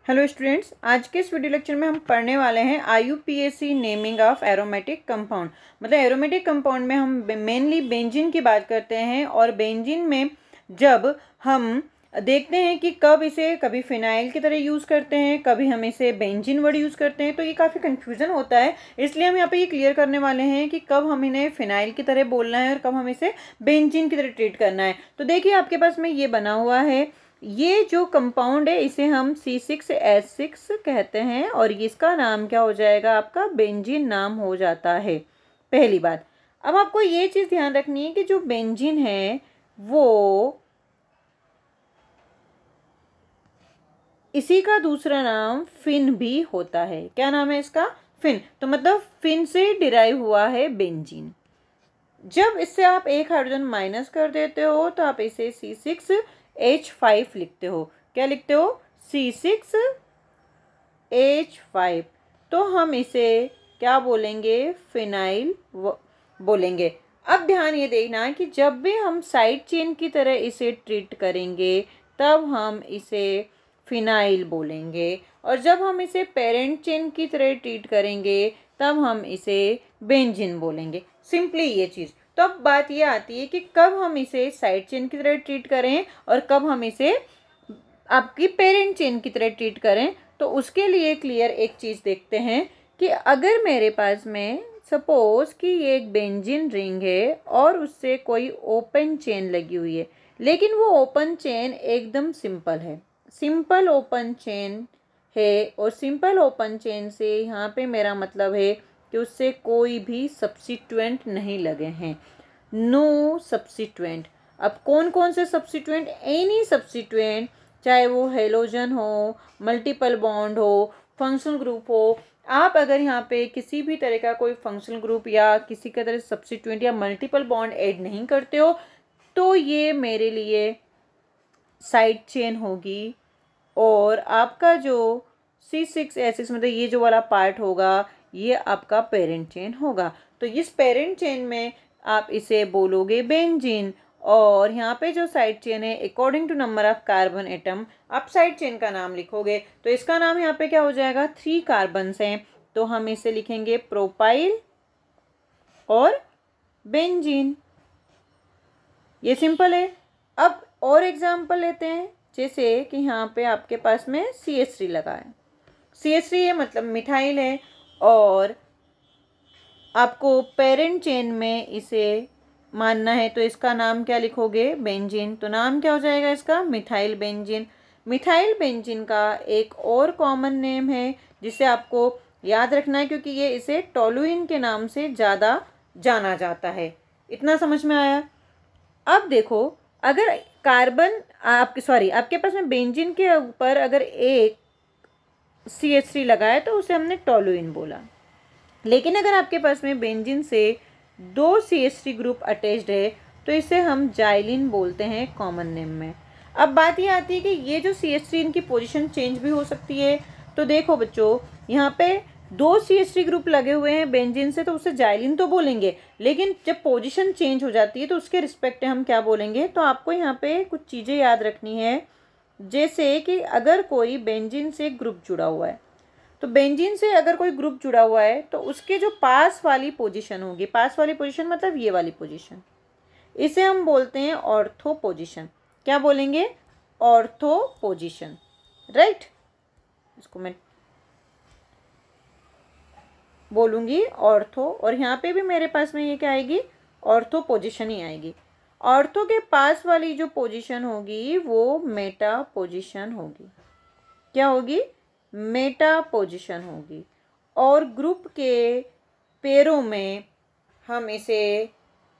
Hello students, आज के इस वीडियो लेक्चर में हम पढ़ने वाले हैं IUPAC naming of aromatic compound. मतलब एरोमेटिक कंपाउंड में हम मेनली बेंजीन की बात करते हैं और बेंजीन में जब हम देखते हैं कि कब इसे कभी फिनाइल की तरह यूज़ करते हैं, कभी हम इसे बेंजीन वर्ड यूज़ करते हैं, तो ये काफ़ी कन्फ्यूज़न होता है। इसलिए हम यहाँ पे ये क्लियर करने वाले हैं कि कब हम इन्हें फिनाइल की तरह बोलना है और कब हम इसे बेंजीन की तरह ट्रीट करना है। तो देखिए आपके पास में ये बना हुआ है, ये जो कंपाउंड है इसे हम C6H6 कहते हैं और इसका नाम क्या हो जाएगा, आपका बेंजीन नाम हो जाता है। पहली बात, अब आपको ये चीज़ ध्यान रखनी है कि जो बेंजीन है वो इसी का दूसरा नाम फिन भी होता है। क्या नाम है इसका? फिन। तो मतलब फिन से डिराइव हुआ है बेंजीन। जब इससे आप एक हाइड्रोजन माइनस कर देते हो तो आप इसे C6H5 लिखते हो। क्या लिखते हो? C6H5। तो हम इसे क्या बोलेंगे? फिनाइल बोलेंगे। अब ध्यान ये देखना कि जब भी हम साइड चेन की तरह इसे ट्रीट करेंगे तब हम इसे फिनाइल बोलेंगे, और जब हम इसे पेरेंट चेन की तरह ट्रीट करेंगे तब हम इसे बेंजीन बोलेंगे। सिंपली ये चीज़। तो अब बात ये आती है कि कब हम इसे साइड चेन की तरह ट्रीट करें और कब हम इसे आपकी पेरेंट चेन की तरह ट्रीट करें। तो उसके लिए क्लियर एक चीज़ देखते हैं कि अगर मेरे पास में सपोज कि ये एक बेंजीन रिंग है और उससे कोई ओपन चेन लगी हुई है, लेकिन वो ओपन चेन एकदम सिंपल है, सिंपल ओपन चेन है, और सिंपल ओपन चेन से यहाँ पे मेरा मतलब है कि उससे कोई भी सब्स्टिट्यूएंट नहीं लगे हैं, नो सब्स्टिट्यूएंट। अब कौन कौन से सब्स्टिट्यूएंट? एनी सब्स्टिट्यूएंट, चाहे वो हेलोजन हो, मल्टीपल बॉन्ड हो, फंक्शनल ग्रुप हो। आप अगर यहाँ पे किसी भी तरह का कोई फंक्शनल ग्रुप या किसी का तरह सब्स्टिट्यूएंट या मल्टीपल बॉन्ड ऐड नहीं करते हो तो ये मेरे लिए साइड चेन होगी, और आपका जो C6H6 मतलब ये जो वाला पार्ट होगा ये आपका पेरेंट चेन होगा। तो इस पेरेंट चेन में आप इसे बोलोगे बेंजीन, और यहाँ पे जो साइड चेन है according to number of carbon atom आप साइड चेन का नाम लिखोगे। तो इसका नाम यहाँ पे क्या हो जाएगा? 3 कार्बन्स हैं, तो हम इसे लिखेंगे प्रोपाइल और बेंजीन। ये सिंपल है। अब और एग्जाम्पल लेते हैं, जैसे कि यहाँ पे आपके पास में CH3 लगा है। CH3 है मतलब मिथाइल है, और आपको पेरेंट चेन में इसे मानना है, तो इसका नाम क्या लिखोगे? बेंजीन। तो नाम क्या हो जाएगा इसका? Methyl benzene. मिथाइल बेंजीन का एक और कॉमन नेम है जिसे आपको याद रखना है, क्योंकि ये इसे टोलुइन के नाम से ज़्यादा जाना जाता है। इतना समझ में आया? अब देखो, अगर कार्बन आपके पास में बेंजीन के ऊपर अगर एक CH3 लगा है तो उसे हमने टोलुइन बोला, लेकिन अगर आपके पास में बेंजीन से 2 CH3 ग्रुप अटैच्ड है तो इसे हम जाइलिन बोलते हैं कॉमन नेम में। अब बात ये आती है कि ये जो CH3 इनकी पोजीशन चेंज भी हो सकती है। तो देखो बच्चों, यहाँ पे 2 CH3 ग्रुप लगे हुए हैं बेंजीन से, तो उसे जाइलिन तो बोलेंगे, लेकिन जब पोजीशन चेंज हो जाती है तो उसके रिस्पेक्ट हम क्या बोलेंगे? तो आपको यहाँ पे कुछ चीज़ें याद रखनी है, जैसे कि अगर कोई बेंजीन से ग्रुप जुड़ा हुआ है, तो बेंजीन से अगर कोई ग्रुप जुड़ा हुआ है तो उसके जो पास वाली पोजीशन होगी, पास वाली पोजीशन मतलब ये वाली पोजीशन, इसे हम बोलते हैं ऑर्थो पोजीशन। क्या बोलेंगे? Ortho position, right. इसको मैं बोलूँगी ऑर्थो, और यहाँ पे भी मेरे पास में ये क्या आएगी? ऑर्थो पोजीशन ही आएगी। ऑर्थो के पास वाली जो पोजीशन होगी वो मेटा पोजीशन होगी। क्या होगी? मेटा पोजीशन होगी। और ग्रुप के पेरों में हम इसे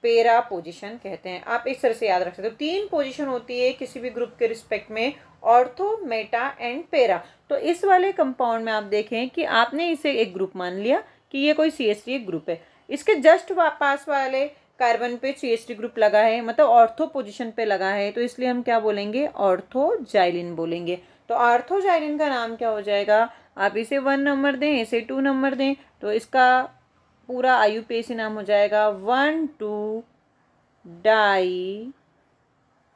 पेरा पोजीशन कहते हैं। आप इस तरह से याद रख सकते हो। 3 पोजीशन होती है किसी भी ग्रुप के रिस्पेक्ट में, ऑर्थो, मेटा एंड पेरा। तो इस वाले कंपाउंड में आप देखें कि आपने इसे एक ग्रुप मान लिया कि ये कोई CH3 एक ग्रुप है, इसके जस्ट पास वाले कार्बन पे CH3 ग्रुप लगा है, मतलब ऑर्थो पोजीशन पे लगा है, तो इसलिए हम क्या बोलेंगे? ऑर्थो जाइलिन बोलेंगे। तो ऑर्थो जाइलिन का नाम क्या हो जाएगा? आप इसे 1 नंबर दें, इसे 2 नंबर दें, तो इसका पूरा IUPAC नाम हो जाएगा 1,2 डाई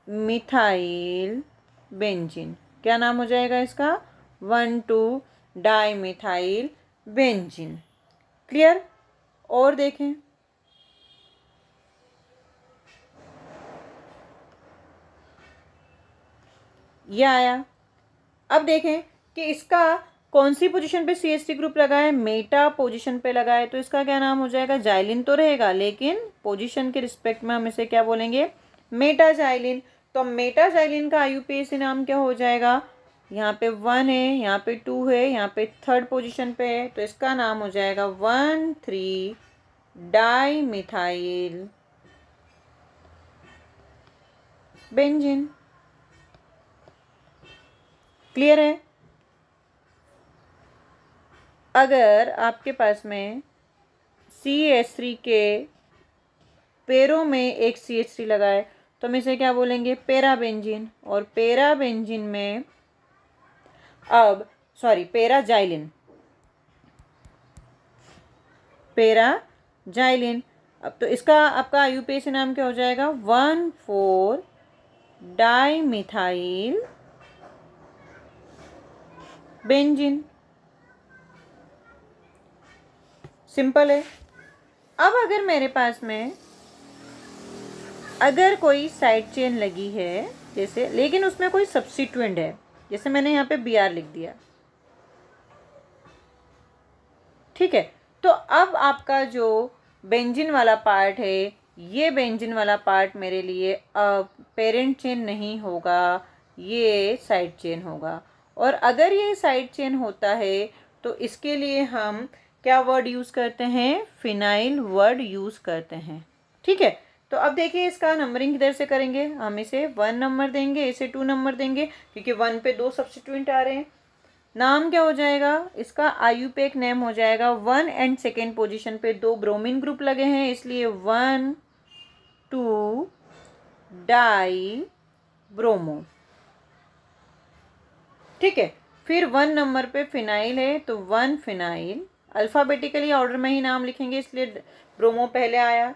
मिथाइल बेंजीन। क्या नाम हो जाएगा इसका? 1,2 डाइमिथाइल बेंजीन। क्लियर? और देखें, ये आया। अब देखें कि इसका कौन सी पोजीशन पे CH3 ग्रुप लगा है, मेटा पोजीशन पे लगा है, तो इसका क्या नाम हो जाएगा, जाइलिन तो रहेगा, लेकिन पोजीशन के रिस्पेक्ट में हम इसे क्या बोलेंगे, मेटाजाइलिन। तो मेटाजाइलिन का IUPAC नाम क्या हो जाएगा, यहाँ पे 1 है, यहाँ पे 2 है, यहाँ पे 3rd पोजीशन पे है, तो इसका नाम हो जाएगा 1,3 डाइमिथाइल बेंजीन। क्लियर है? अगर आपके पास में CH3 के पैरों में एक CH3 लगा है तो हम इसे क्या बोलेंगे, पैराबेंजीन। और पैराबेंजीन में पैराजाइलिन, पैराजाइलिन। अब तो इसका आपका IUPAC नाम क्या हो जाएगा, 1,4 डाइमिथाइल बेंजीन। सिंपल है। अब अगर मेरे पास में अगर कोई साइड चेन लगी है जैसे, लेकिन उसमें कोई सब्स्टिट्यूएंट है, जैसे मैंने यहाँ पे Br लिख दिया, ठीक है, तो अब आपका जो बेंजीन वाला पार्ट है, ये बेंजीन वाला पार्ट मेरे लिए अब पेरेंट चेन नहीं होगा, ये साइड चेन होगा। और अगर ये साइड चेन होता है तो इसके लिए हम क्या वर्ड यूज़ करते हैं, फिनाइल वर्ड यूज़ करते हैं। ठीक है, तो अब देखिए इसका नंबरिंग किधर से करेंगे, हम इसे 1 नंबर देंगे, इसे 2 नंबर देंगे, क्योंकि 1 पे 2 सब्स्टिट्यूएंट आ रहे हैं। नाम क्या हो जाएगा, इसका IUPAC नेम हो जाएगा 1 एंड 2nd पोजीशन पे 2 ब्रोमीन ग्रुप लगे हैं, इसलिए 1,2 डाई ब्रोमो। ठीक है, फिर 1 नंबर पे फिनाइल है तो 1 फिनाइल, अल्फ़ाबेटिकली ऑर्डर में ही नाम लिखेंगे इसलिए ब्रोमो पहले आया।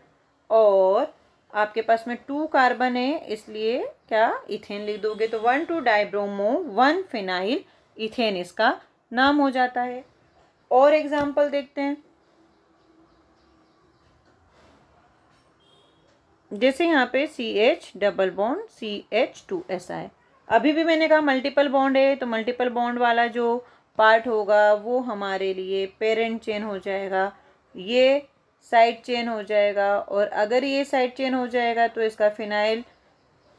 और आपके पास में 2 कार्बन है इसलिए क्या इथेन लिख दोगे, तो 1,2 डाइब्रोमो 1 फिनाइल इथेन इसका नाम हो जाता है। और एग्जाम्पल देखते हैं, जैसे यहाँ पे CH डबल बॉन्ड CH2 ऐसा है। अभी भी मैंने कहा मल्टीपल बॉन्ड है, तो मल्टीपल बॉन्ड वाला जो पार्ट होगा वो हमारे लिए पेरेंट चेन हो जाएगा, ये साइड चेन हो जाएगा। और अगर ये साइड चेन हो जाएगा तो इसका फिनाइल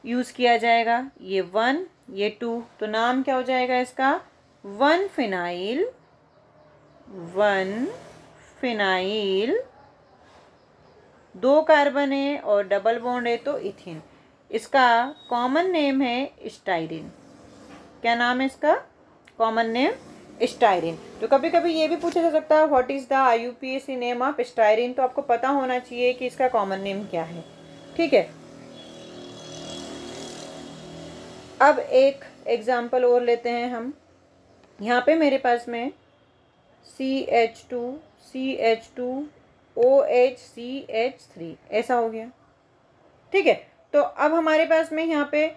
यूज़ किया जाएगा, ये 1 ये 2, तो नाम क्या हो जाएगा इसका, 1 फिनाइल 1 फिनाइल, 2 कार्बन है और डबल बॉन्ड है तो इथेन। इसका कॉमन नेम है स्टाइरिन। क्या नाम है इसका, कॉमन नेम स्टाइरिन। तो कभी कभी ये भी पूछा जा सकता है what is the IUPAC name of styrene, तो आपको पता होना चाहिए कि इसका कॉमन नेम क्या है। ठीक है, अब एक एग्जाम्पल और लेते हैं हम। यहाँ पे मेरे पास में CH2 CH2 OH CH3 ऐसा हो गया। ठीक है, तो अब हमारे पास में यहाँ पे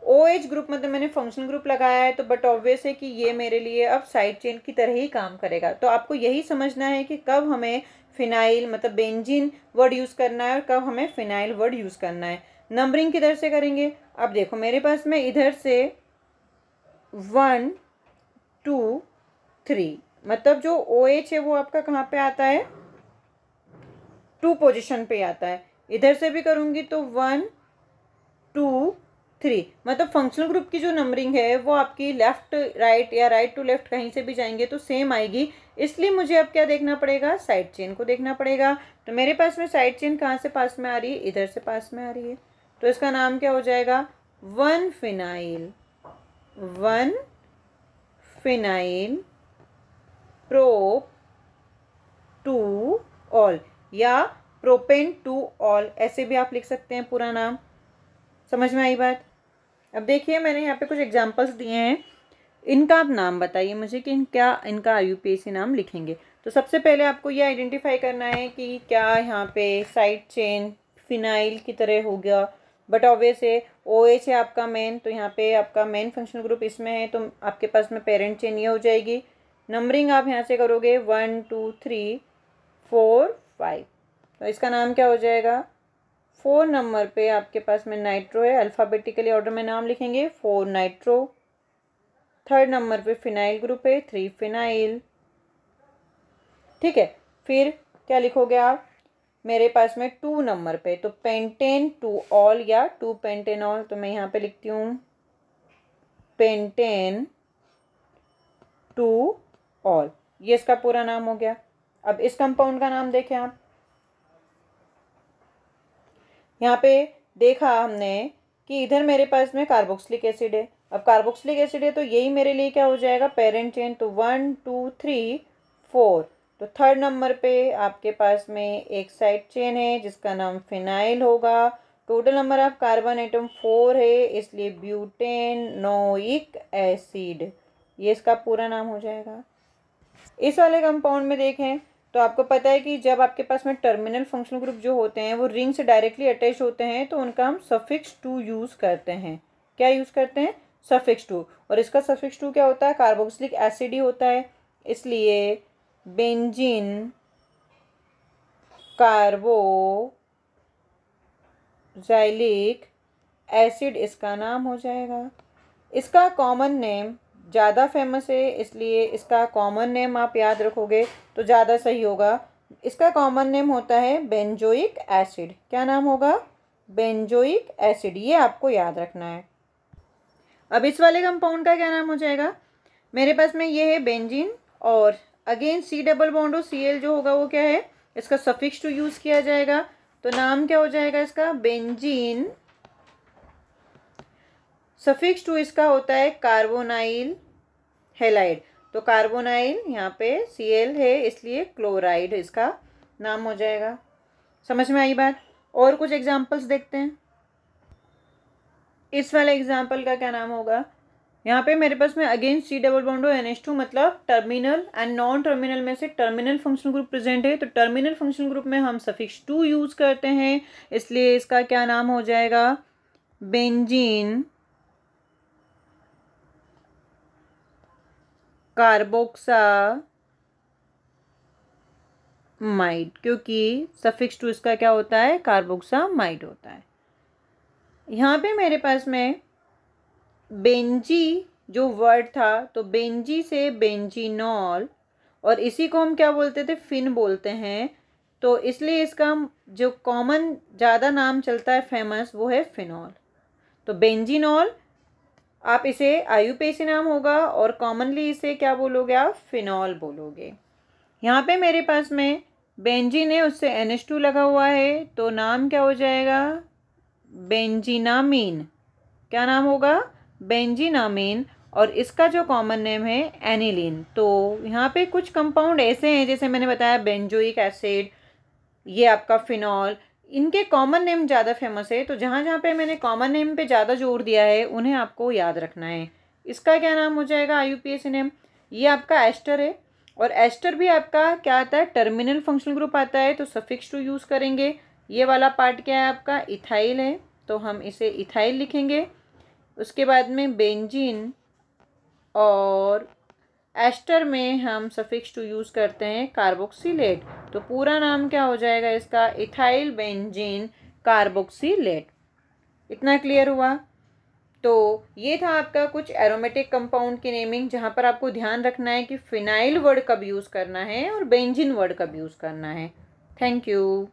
OH ग्रुप मतलब मैंने फंक्शनल ग्रुप लगाया है, तो बट ऑब्वियस है कि ये मेरे लिए अब साइड चेन की तरह ही काम करेगा। तो आपको यही समझना है कि कब हमें फिनाइल मतलब बेंजीन वर्ड यूज़ करना है और कब हमें फिनाइल वर्ड यूज़ करना है। नंबरिंग किधर से करेंगे, अब देखो मेरे पास में इधर से 1 2 3 मतलब जो OH है वो आपका कहाँ पे आता है, 2 पोजीशन पे आता है। इधर से भी करूँगी तो 1 2 3 मतलब फंक्शनल ग्रुप की जो नंबरिंग है वो आपकी लेफ्ट राइट या राइट टू लेफ्ट कहीं से भी जाएंगे तो सेम आएगी। इसलिए मुझे अब क्या देखना पड़ेगा, साइड चेन को देखना पड़ेगा। तो मेरे पास में साइड चेन कहाँ से पास में आ रही है, इधर से पास में आ रही है, तो इसका नाम क्या हो जाएगा, 1 फिनाइल 1 फिनाइल प्रोप 2 ऑल या प्रोपेन 2 ऑल, ऐसे भी आप लिख सकते हैं पूरा नाम। समझ में आई बात। अब देखिए मैंने यहाँ पे कुछ एग्जांपल्स दिए हैं, इनका आप नाम बताइए मुझे कि क्या इनका IUPAC नाम लिखेंगे। तो सबसे पहले आपको ये आइडेंटिफाई करना है कि क्या यहाँ पे साइड चेन फिनाइल की तरह हो गया, बट ऑब्वियस है OH है आपका मेन, तो यहाँ पे आपका मेन फंक्शनल ग्रुप इसमें है, तो आपके पास में पेरेंट चेन ये हो जाएगी। नंबरिंग आप यहाँ से करोगे 1 2 3 4 5, तो इसका नाम क्या हो जाएगा। 4 नंबर पे आपके पास में नाइट्रो है, अल्फ़ाबेटिकली ऑर्डर में नाम लिखेंगे 4 नाइट्रो। 3rd नंबर पे फिनाइल ग्रुप है 3 फिनाइल। ठीक है, फिर क्या लिखोगे आप मेरे पास में 2 नंबर पे, तो पेंटेन 2 ऑल या 2 पेंटेनॉल, तो मैं यहाँ पे लिखती हूँ पेंटेन 2 ऑल, ये इसका पूरा नाम हो गया। अब इस कंपाउंड का नाम देखें आप, यहाँ पे देखा हमने कि इधर मेरे पास में कार्बोक्सिलिक एसिड है। अब कार्बोक्सिलिक एसिड है तो यही मेरे लिए क्या हो जाएगा पेरेंट चेन, तो 1 2 3 4, तो 3rd नंबर पे आपके पास में एक साइड चेन है जिसका नाम फिनाइल होगा। Total number of carbon atom 4 है, इसलिए ब्यूटेनोइक एसिड, ये इसका पूरा नाम हो जाएगा। इस वाले कंपाउंड में देखें तो आपको पता है कि जब आपके पास में टर्मिनल फंक्शनल ग्रुप जो होते हैं वो रिंग से डायरेक्टली अटैच होते हैं तो उनका हम सफिक्स 2 यूज़ करते हैं। क्या यूज़ करते हैं, सफिक्स 2, और इसका सफिक्स 2 क्या होता है, कार्बोक्सिलिक एसिड ही होता है, इसलिए बेंजीन कार्बोक्सिलिक एसिड इसका नाम हो जाएगा। इसका कॉमन नेम ज़्यादा फेमस है, इसलिए इसका कॉमन नेम आप याद रखोगे तो ज़्यादा सही होगा। इसका कॉमन नेम होता है बेंजोइक एसिड। क्या नाम होगा, बेंजोइक एसिड, ये आपको याद रखना है। अब इस वाले कंपाउंड का क्या नाम हो जाएगा, मेरे पास में ये है बेंजीन, और again C double bond Cl जो होगा वो क्या है, इसका सफिक्स 2 यूज़ किया जाएगा, तो नाम क्या हो जाएगा इसका, बेंजीन। सफिक्स 2 इसका होता है कार्बोनाइल हेलाइड, तो कार्बोनाइल यहाँ पे Cl है इसलिए क्लोराइड इसका नाम हो जाएगा। समझ में आई बात। और कुछ एग्जांपल्स देखते हैं। इस वाले एग्जांपल का क्या नाम होगा, यहाँ पे मेरे पास में again C double bond NH2, मतलब टर्मिनल एंड नॉन टर्मिनल में से टर्मिनल फंक्शनल ग्रुप प्रेजेंट है, तो टर्मिनल फंक्शनल ग्रुप में हम सफिक्स 2 यूज़ करते हैं, इसलिए इसका क्या नाम हो जाएगा, बेंजीन कार्बोक्सामाइड, क्योंकि सफिक्स 2 इसका क्या होता है, कार्बोक्सामाइड होता है। यहाँ पे मेरे पास में बेंजी जो वर्ड था, तो बेंजी से बेंजीनॉल, और इसी को हम क्या बोलते थे, फिन बोलते हैं, तो इसलिए इसका जो कॉमन ज़्यादा नाम चलता है फेमस वो है फिनॉल। तो बेंजीनॉल आप इसे IUPAC नाम होगा, और कॉमनली इसे क्या बोलोगे आप, फिनॉल बोलोगे। यहाँ पे मेरे पास में बेंजीन है उससे NH2 लगा हुआ है, तो नाम क्या हो जाएगा, बेंजीनामीन। क्या नाम होगा, बेंजीनामीन, और इसका जो कॉमन नेम है एनिलीन। तो यहाँ पे कुछ कंपाउंड ऐसे हैं जैसे मैंने बताया बेंजोइक एसिड, ये आपका फिनॉल, इनके कॉमन नेम ज़्यादा फेमस है, तो जहाँ जहाँ पे मैंने कॉमन नेम पे ज़्यादा जोर दिया है उन्हें आपको याद रखना है। इसका क्या नाम हो जाएगा IUPAC नेम, ये आपका एस्टर है, और एस्टर भी आपका क्या आता है, टर्मिनल फंक्शनल ग्रुप आता है, तो सफिक्स 2 यूज़ करेंगे। ये वाला पार्ट क्या है आपका, इथाइल है, तो हम इसे इथाइल लिखेंगे। उसके बाद में बेंजीन और एस्टर में हम सफिक्स 2 यूज़ करते हैं कार्बोक्सिलेट, तो पूरा नाम क्या हो जाएगा इसका, इथाइल बेंजीन कार्बोक्सिलेट। इतना क्लियर हुआ। तो ये था आपका कुछ एरोमेटिक कंपाउंड की नेमिंग, जहाँ पर आपको ध्यान रखना है कि फिनाइल वर्ड कब यूज़ करना है और बेंजीन वर्ड कब यूज़ करना है। Thank you.